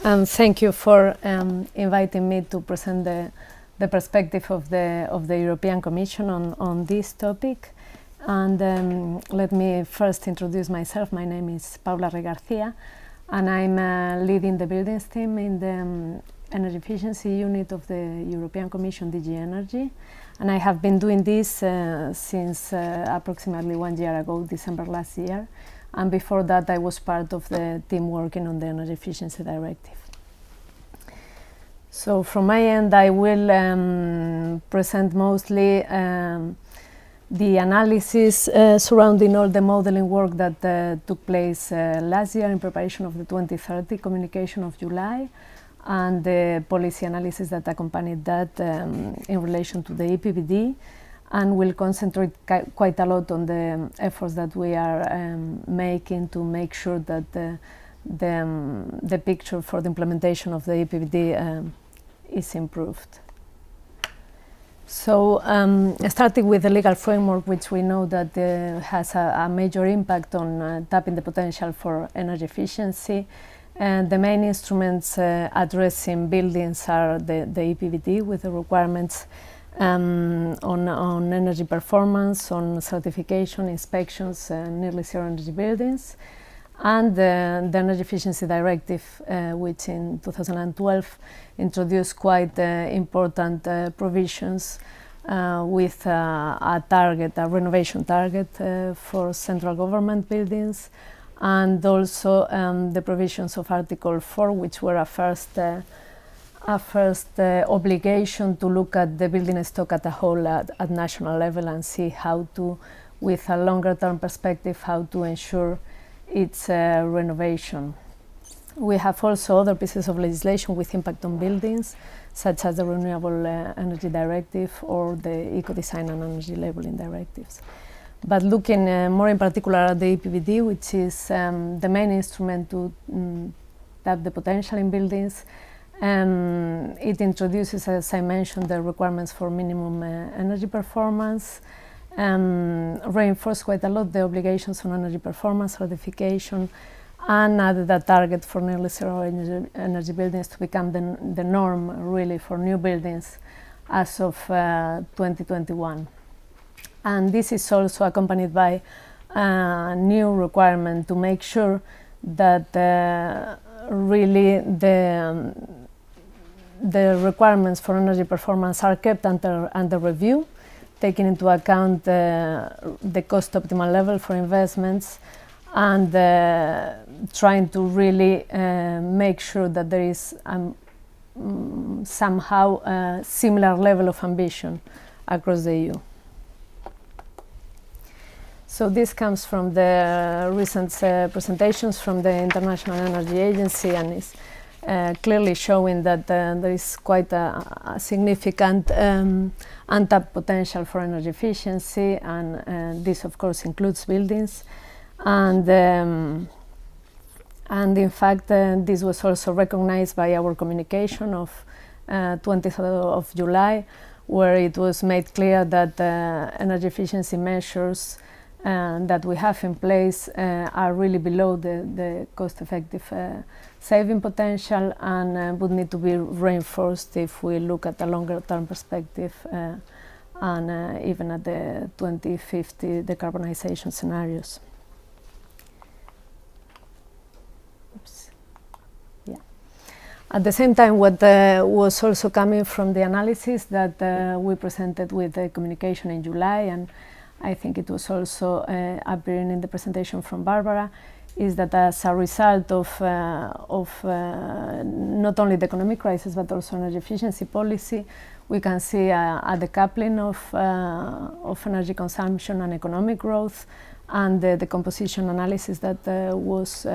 and thank you for inviting me to present the perspective of the European Commission on this topic. And let me first introduce myself. My name is Paula Rey Garcia, and I'm leading the buildings team in the energy efficiency unit of the European Commission DG Energy. And I have been doing this since approximately 1 year ago, December last year. And before that, I was part of the team working on the Energy Efficiency Directive. So from my end, I will present mostly the analysis surrounding all the modeling work that took place last year in preparation of the 2030 communication of July, and the policy analysis that accompanied that in relation to the EPBD, and will concentrate quite a lot on the efforts that we are making to make sure that the picture for the implementation of the EPBD is improved. So starting with the legal framework, which we know that has a major impact on tapping the potential for energy efficiency. And the main instruments addressing buildings are the EPBD, with the requirements on energy performance, on certification, inspections, nearly zero energy buildings, and the Energy Efficiency Directive, which in 2012 introduced quite important provisions with a target, a renovation target for central government buildings, and also the provisions of Article 4, which were a first obligation to look at the building stock at a whole at national level and see how to, with a longer term perspective, how to ensure its renovation. We have also other pieces of legislation with impact on buildings, such as the Renewable Energy Directive or the Eco-Design and Energy Labeling Directives. But looking more in particular at the EPBD, which is the main instrument to tap the potential in buildings, it introduces, as I mentioned, the requirements for minimum energy performance, reinforced quite a lot the obligations on energy performance certification, and added a target for nearly zero energy buildings to become the norm really for new buildings as of 2021. And this is also accompanied by a new requirement to make sure that really the requirements for energy performance are kept under review, taking into account the cost optimal level for investments, and trying to really make sure that there is somehow a similar level of ambition across the EU. So this comes from the recent presentations from the International Energy Agency, and is clearly showing that there is quite a significant untapped potential for energy efficiency, and this of course includes buildings. And in fact this was also recognized by our communication of 20th of July, where it was made clear that energy efficiency measures that we have in place are really below the cost-effective saving potential, and would need to be reinforced if we look at a longer-term perspective and even at the 2050 decarbonization scenarios. Oops. Yeah. At the same time, what was also coming from the analysis that we presented with the communication in July, and I think it was also appearing in the presentation from Barbara, is that as a result of not only the economic crisis but also energy efficiency policy, we can see a decoupling of energy consumption and economic growth, and the composition analysis that was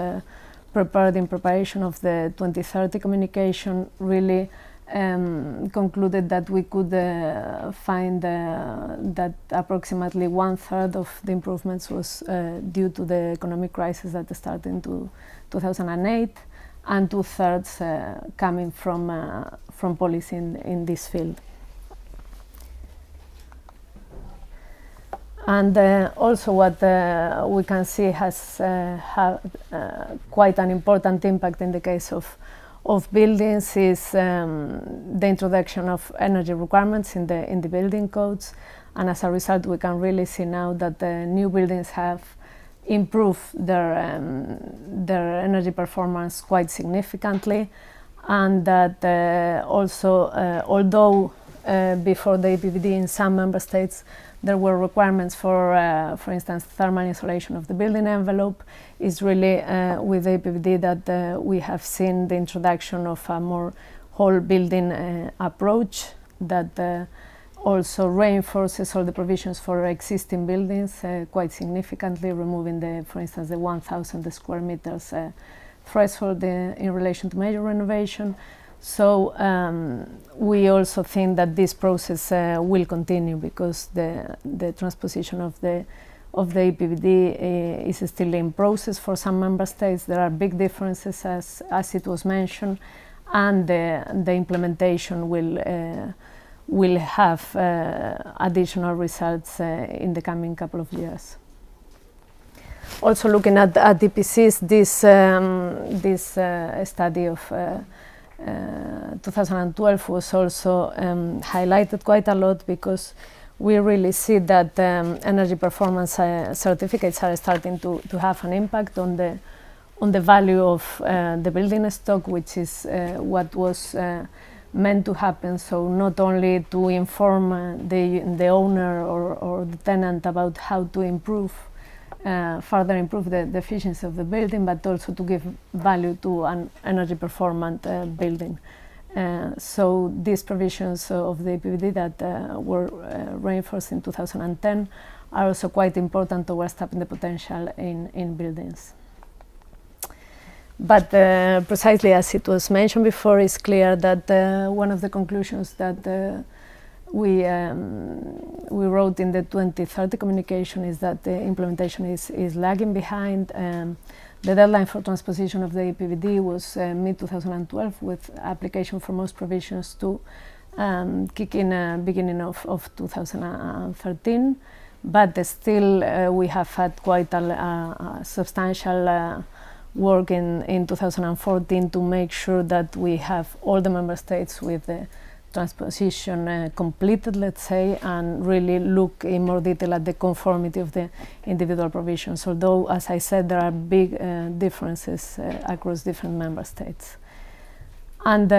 prepared in preparation of the 2030 communication really concluded that we could find that approximately 1/3 of the improvements was due to the economic crisis that started in 2008, and 2/3 coming from policy in this field. And also what we can see has had quite an important impact in the case of of buildings is the introduction of energy requirements in the building codes, and as a result we can really see now that the new buildings have improved their energy performance quite significantly, and that also although before the EPBD in some member states there were requirements for instance, thermal insulation of the building envelope, is really with the EPBD that we have seen the introduction of a more whole building approach that also reinforces all the provisions for existing buildings quite significantly, removing for instance, the 1,000 square meters threshold in relation to major renovation. So we also think that this process will continue because the transposition of the EPBD is still in process for some member states. There are big differences, as it was mentioned, and the implementation will have additional results in the coming couple of years. Also looking at EPCs, this study of 2012 was also highlighted quite a lot because we really see that energy performance certificates are starting to have an impact on the value of the building stock, which is what was meant to happen. So not only to inform the owner or the tenant about how to further improve the efficiency of the building, but also to give value to an energy performant building. So these provisions of the EPBD that were reinforced in 2010 are also quite important towards tapping the potential in buildings. But precisely as it was mentioned before, it's clear that one of the conclusions that we wrote in the 2030 communication is that the implementation is lagging behind. The deadline for transposition of the EPBD was mid-2012, with application for most provisions to kick in beginning of 2013. But still we have had quite a substantial work in 2014 to make sure that we have all the member states with the transposition completed, let's say, and really look in more detail at the conformity of the individual provisions, although, as I said, there are big differences across different member states. And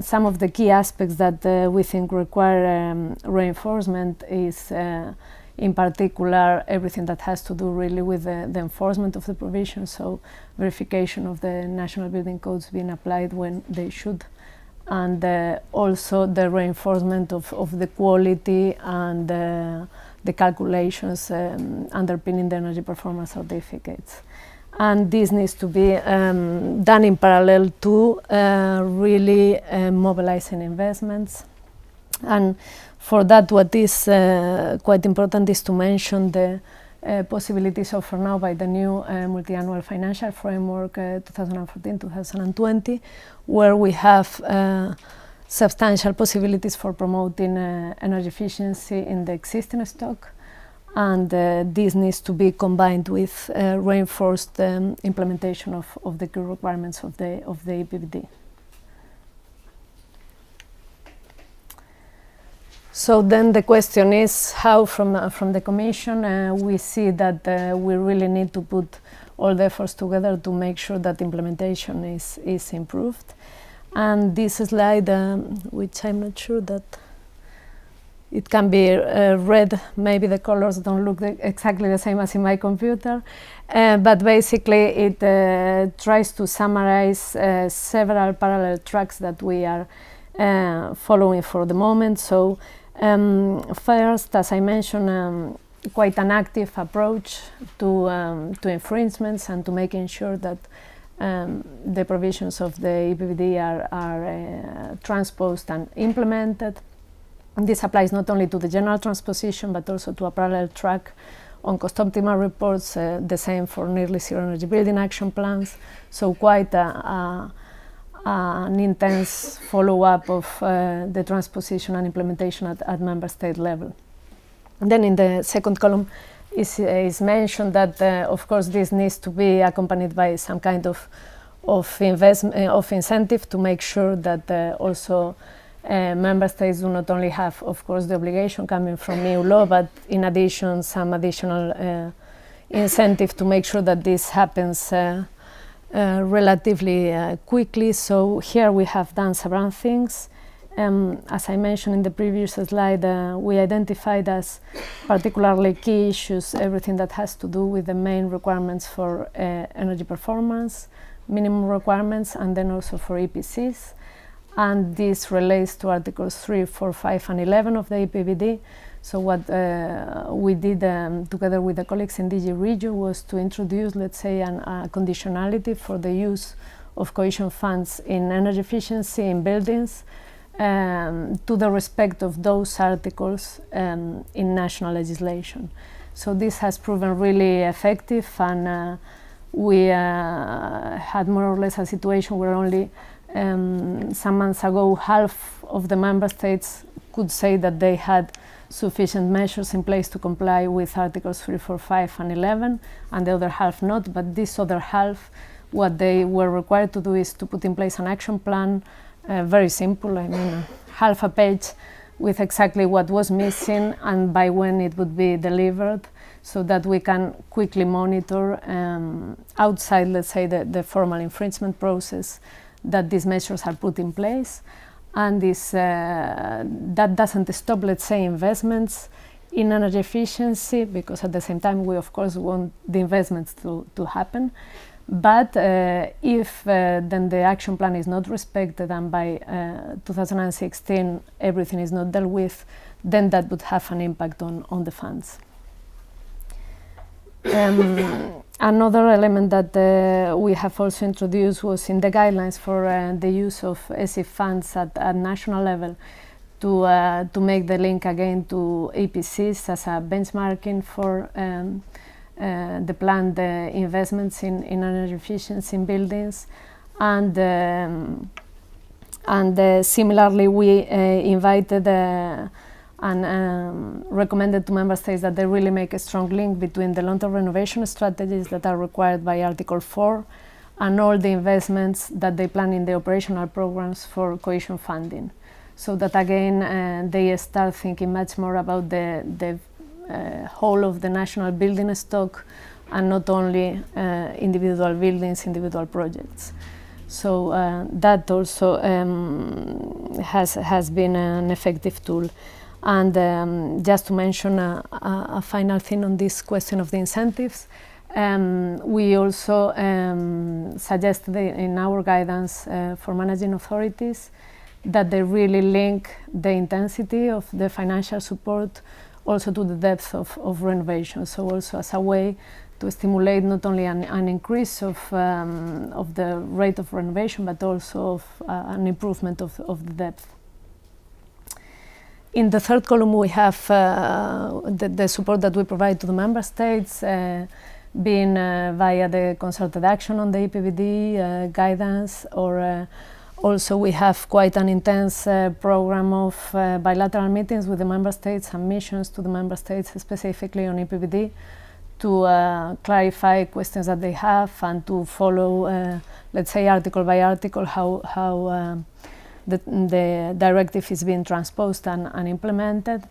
some of the key aspects that we think require reinforcement is, in particular, everything that has to do really with the enforcement of the provisions, so verification of the national building codes being applied when they should, and also the reinforcement of the quality and the calculations underpinning the energy performance certificates. And this needs to be done in parallel to really mobilizing investments. And for that, what is quite important is to mention the possibilities offered now by the new multi-annual financial framework 2014-2020, where we have substantial possibilities for promoting energy efficiency in the existing stock, and this needs to be combined with reinforced implementation of the key requirements of the EPBD. So then the question is how, from the Commission, we see that we really need to put all the efforts together to make sure that implementation is improved. And this slide, which I'm not sure that it can be read, maybe the colors don't look exactly the same as in my computer, but basically it tries to summarize several parallel tracks that we are following for the moment. So first, as I mentioned, quite an active approach to infringements and to making sure that the provisions of the EPBD are transposed and implemented. And this applies not only to the general transposition, but also to a parallel track on cost-optimal reports, the same for nearly zero energy building action plans. So quite an intense follow-up of the transposition and implementation at member state level. And then in the second column is mentioned that, of course, this needs to be accompanied by some kind of of incentive to make sure that also member states do not only have, of course, the obligation coming from EU law, but in addition, some additional incentive to make sure that this happens relatively quickly. So here we have done several things. As I mentioned in the previous slide, we identified as particularly key issues everything that has to do with the main requirements for energy performance, minimum requirements, and then also for EPCs. And this relates to Articles 3, 4, 5, and 11 of the EPBD. So what we did together with the colleagues in DG Regio was to introduce, let's say, a conditionality for the use of cohesion funds in energy efficiency in buildings, to the respect of those articles in national legislation. So this has proven really effective, and we had more or less a situation where only some months ago half of the member states could say that they had sufficient measures in place to comply with Articles 3, 4, 5, and 11, and the other half not. But this other half, what they were required to do is to put in place an action plan. Very simple, I mean, half a page with exactly what was missing and by when it would be delivered, so that we can quickly monitor outside, let's say, the formal infringement process, that these measures are put in place. And this, that doesn't stop, let's say, investments in energy efficiency, because at the same time we, of course, want the investments to happen. But if then the action plan is not respected, and by 2016 everything is not dealt with, then that would have an impact on the funds. Another element that we have also introduced was in the guidelines for the use of eceee funds at national level, to make the link again to EPCs as a benchmarking for the planned investments in energy efficiency in buildings. And similarly, we invited and recommended to member states that they really make a strong link between the long-term renovation strategies that are required by Article 4 and all the investments that they plan in the operational programs for cohesion funding, so that again they start thinking much more about the whole of the national building stock, and not only individual buildings, individual projects. So that also has been an effective tool. And just to mention a final thing on this question of the incentives, we also suggested in our guidance for managing authorities that they really link the intensity of the financial support also to the depth of renovation. So also as a way to stimulate not only an increase of the rate of renovation, but also of an improvement of the depth. In the third column, we have the support that we provide to the member states, being via the concerted action on the EPBD guidance, or also we have quite an intense program of bilateral meetings with the member states and missions to the member states, specifically on EPBD, to clarify questions that they have and to follow, let's say, article by article, how the directive is being transposed and implemented.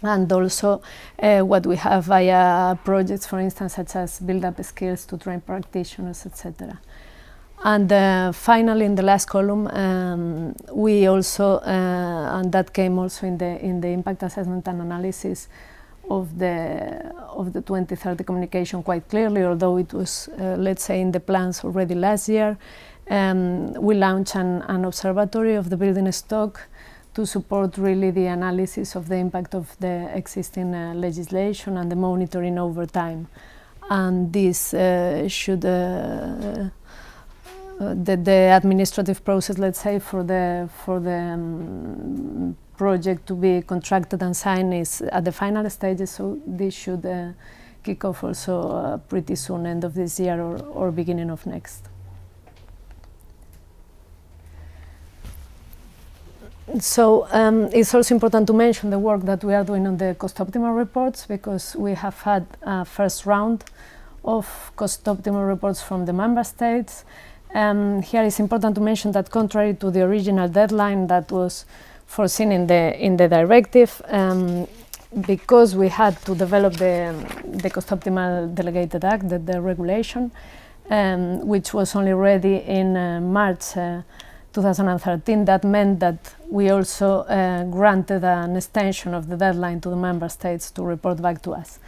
And also what we have via projects, for instance, such as build up skills to train practitioners, etc. And finally, in the last column, we also, and that came also in the impact assessment and analysis of the 2030 communication quite clearly, although it was, let's say, in the plans already last year. We launched an observatory of the building stock to support really the analysis of the impact of the existing legislation and the monitoring over time. And this should, the administrative process, let's say, for the project to be contracted and signed is at the final stages, so this should kick off also pretty soon, end of this year or beginning of next. So it's also important to mention the work that we are doing on the cost optimal reports, because we have had a first round of cost optimal reports from the member states. Here it's important to mention that contrary to the original deadline that was foreseen in the directive, because we had to develop the Cost Optimal Delegated Act, the regulation, which was only ready in March 2013, that meant that we also granted an extension of the deadline to the member states to report back to us.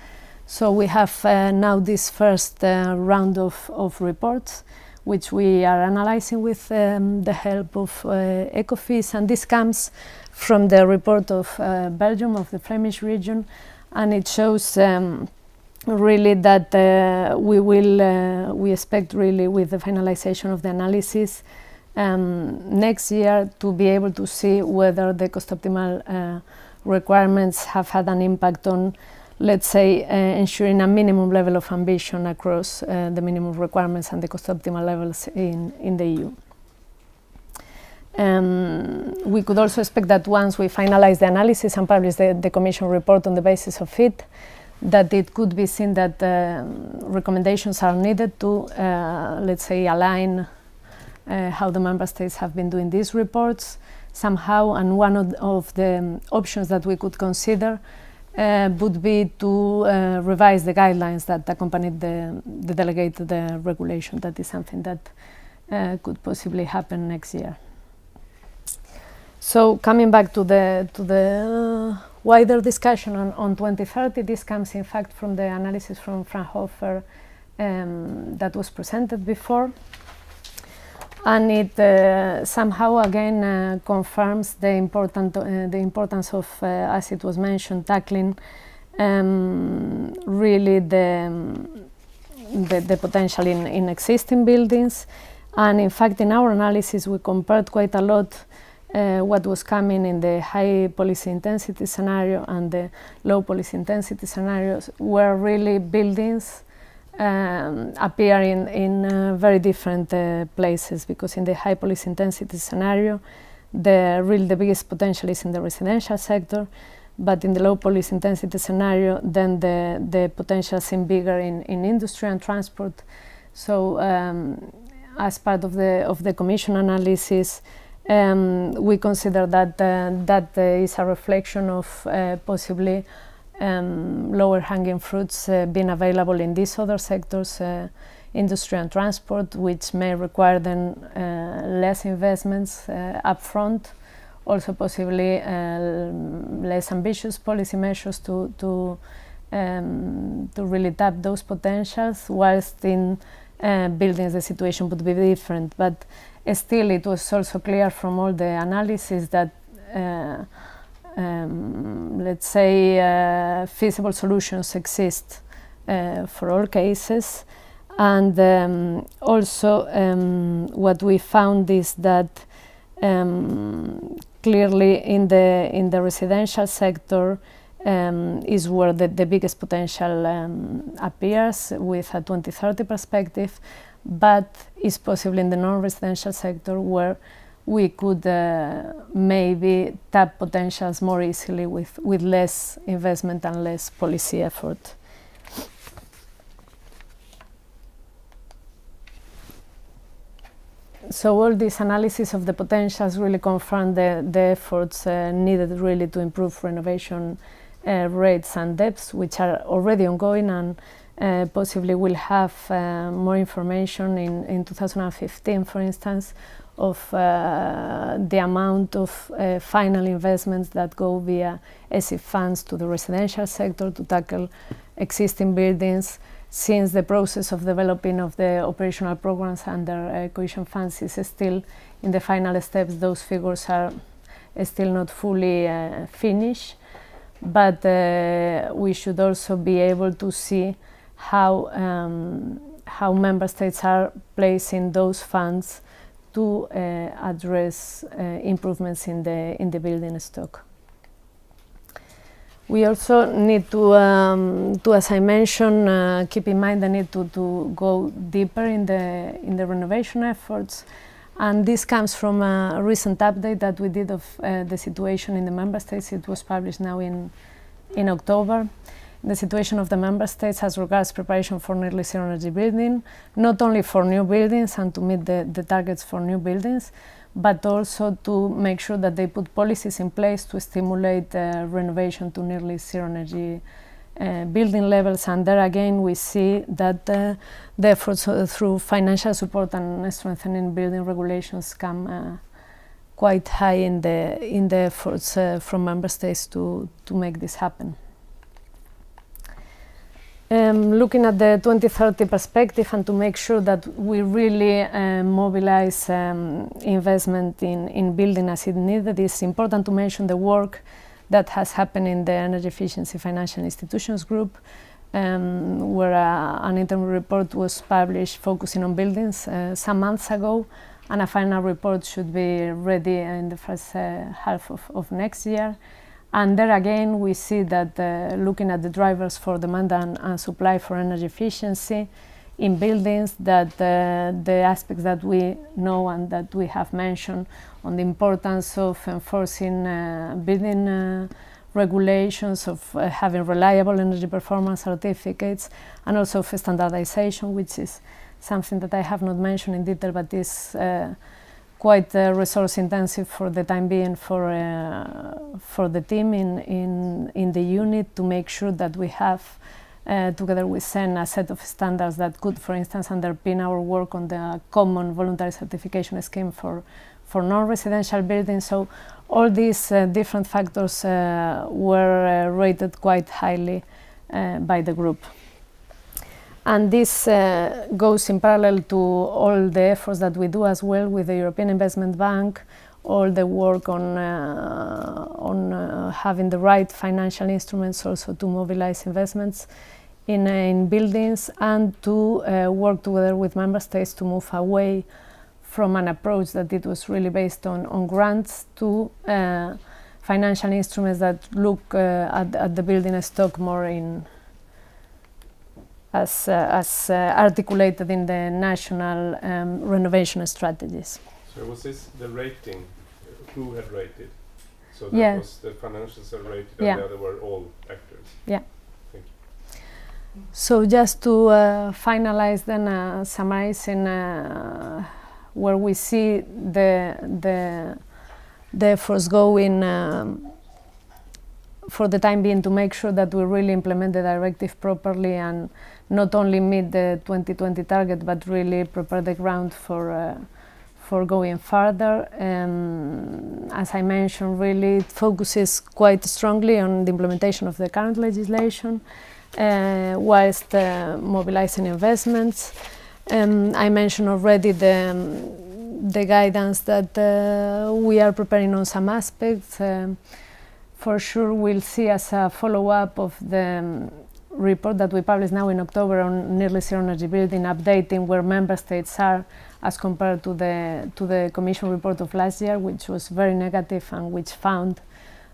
So we have now this first round of reports, which we are analyzing with the help of ECOFIS, and this comes from the report of Belgium, of the Flemish region, and it shows really that we expect really with the finalization of the analysis next year to be able to see whether the cost optimal requirements have had an impact on, let's say, ensuring a minimum level of ambition across the minimum requirements and the cost optimal levels in the EU. We could also expect that once we finalize the analysis and publish the Commission report on the basis of it, that it could be seen that recommendations are needed to, let's say, align how the Member States have been doing these reports somehow, and one of the options that we could consider would be to revise the guidelines that accompanied the delegated regulation. That is something that could possibly happen next year. So coming back to the wider discussion on 2030, this comes in fact from the analysis from Fraunhofer that was presented before, and it somehow again confirms the importance of, as it was mentioned, tackling really the potential in existing buildings. And in fact, in our analysis, we compared quite a lot what was coming in the high policy intensity scenario and the low policy intensity scenarios, where really buildings appear in very different places, because in the high policy intensity scenario, the biggest potential is in the residential sector, but in the low policy intensity scenario, then the potential seems bigger in industry and transport. So as part of the Commission analysis, we consider that is a reflection of possibly lower hanging fruits being available in these other sectors, industry and transport, which may require then less investments upfront, also possibly less ambitious policy measures to really tap those potentials, whilst in buildings the situation would be different. But still, it was also clear from all the analysis that let's say feasible solutions exist for all cases. And also what we found is that clearly in the residential sector is where the biggest potential appears with a 2030 perspective, but is possibly in the non-residential sector where we could maybe tap potentials more easily with less investment and less policy effort. So all this analysis of the potentials really confirm the efforts needed really to improve renovation rates and depths, which are already ongoing, and possibly will have more information in 2015, for instance, of the amount of final investments that go via eceee funds to the residential sector to tackle existing buildings. Since the process of developing of the operational programs under cohesion funds is still in the final steps, those figures are still not fully finished. But we should also be able to see how member states are placing those funds to address improvements in the building stock. We also need to, as I mentioned, keep in mind the need to go deeper in the renovation efforts, and this comes from a recent update that we did of the situation in the member states. It was published now in October. the situation of the member states as regards preparation for nearly zero energy building, not only for new buildings and to meet the targets for new buildings, but also to make sure that they put policies in place to stimulate renovation to nearly zero energy building levels. And there again we see that the efforts through financial support and strengthening building regulations come quite high in the efforts from member states to make this happen. Looking at the 2030 perspective and to make sure that we really mobilize investment in building as it needed, it's important to mention the work that has happened in the Energy Efficiency Financial Institutions Group, where an interim report was published focusing on buildings some months ago, and a final report should be ready in the first half of next year. And there again we see that looking at the drivers for demand and supply for energy efficiency in buildings, that the aspects that we know and that we have mentioned on the importance of enforcing building regulations, of having reliable energy performance certificates, and also of standardization, which is something that I have not mentioned in detail, but is quite resource intensive for the time being for the team in the unit, to make sure that we have together with SEN a set of standards that could, for instance, underpin our work on the common voluntary certification scheme for non-residential buildings. So all these different factors were rated quite highly by the group. And this goes in parallel to all the efforts that we do as well with the European Investment Bank, all the work on having the right financial instruments also to mobilize investments in buildings, and to work together with member states to move away from an approach that it was really based on grants to financial instruments that look at the building stock more as articulated in the national renovation strategies. So was this the rating? Who had rated? So that was the financials that rated, and the other were all actors? Yeah. Thank you. So just to finalize then, summarizing where we see the efforts going for the time being, to make sure that we really implement the directive properly and not only meet the 2020 target, but really prepare the ground for going further. As I mentioned, really it focuses quite strongly on the implementation of the current legislation, whilst mobilizing investments. I mentioned already the guidance that we are preparing on some aspects. For sure we'll see as a follow-up of the report that we published now in October on nearly zero energy building, updating where member states are as compared to the Commission report of last year, which was very negative and which found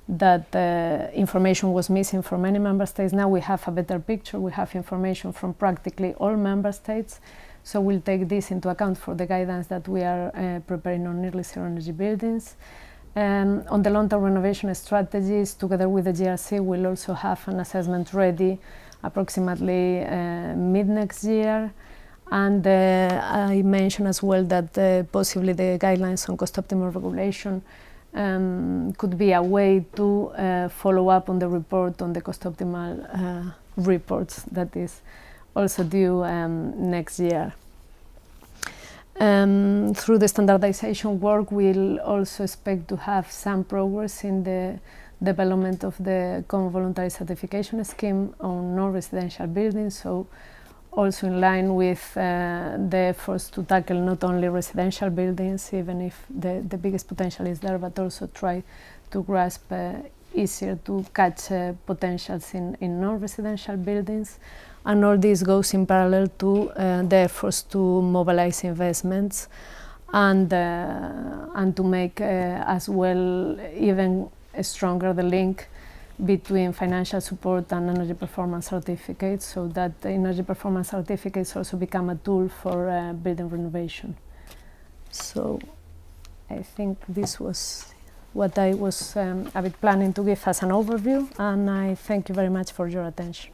that information was missing for many member states. Now we have a better picture. We have information from practically all member states. So we'll take this into account for the guidance that we are preparing on nearly zero energy buildings. On the long-term renovation strategies, together with the GRC, we'll also have an assessment ready approximately mid next year. And I mentioned as well that possibly the guidelines on cost-optimal regulation could be a way to follow up on the report on the cost-optimal reports that is also due next year. Through the standardization work, we'll also expect to have some progress in the development of the common voluntary certification scheme on non-residential buildings, so also in line with the efforts to tackle not only residential buildings, even if the biggest potential is there, but also try to grasp easier to catch potentials in non-residential buildings. And all this goes in parallel to the efforts to mobilize investments and to make as well even stronger the link between financial support and energy performance certificates, so that the energy performance certificates also become a tool for building renovation. So I think this was what I was a bit planning to give as an overview, and I thank you very much for your attention.